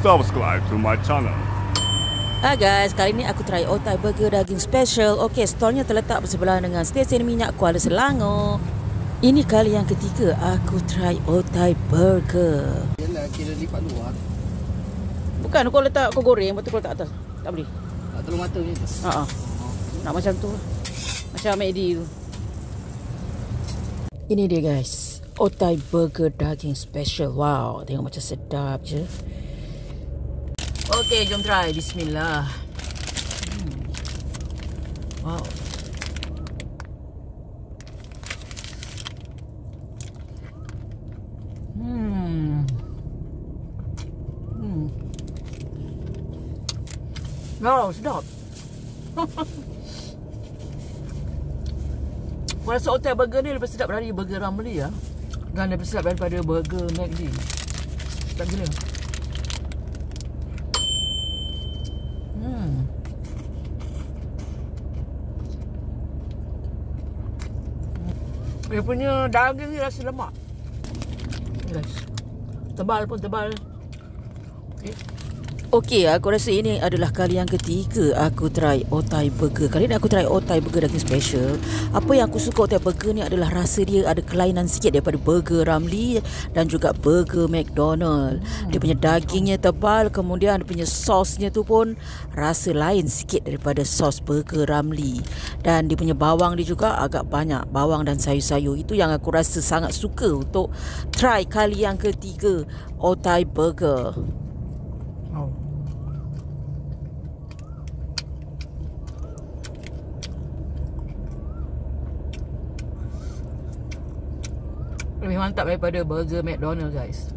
subscribe to my channel. Hai guys, kali ni aku try Otai Burger daging special. Okey, stolnya terletak bersebelahan dengan stesen minyak Kuala Selangor. Ini kali yang ketiga aku try Otai Burger. Yalah, kira lipat luar. Bukan kau letak, kau goreng, lepas tu kau letak atas. Tak boleh. Tak telur mata macam tu. Haa. Nak macam tu. Macam McD tu. Ini dia guys, Otai Burger daging special. Wow, tengok macam sedap je. Okey, jom try. Bismillah. Wow. Wow, sedap. Aku rasa Otai Burger ni lebih sedap dari Burger Ramly ya. Dan lebih sedap daripada Burger McD. Sedap gila. Dia punya daging ni rasa lemak. Guys. Tebal pun tebal. Okey. Okey, aku rasa ini adalah kali yang ketiga aku try Otai Burger. Kali ni aku try Otai Burger daging special. Apa yang aku suka Otai Burger ni adalah rasa dia ada kelainan sikit daripada Burger Ramly dan juga Burger McDonald. Dia punya dagingnya tebal, kemudian dia punya sosnya tu pun rasa lain sikit daripada sos Burger Ramly. Dan dia punya bawang dia juga agak banyak, bawang dan sayur-sayur. Itu yang aku rasa sangat suka untuk try kali yang ketiga Otai Burger. Lebih mantap daripada Burger McDonald guys.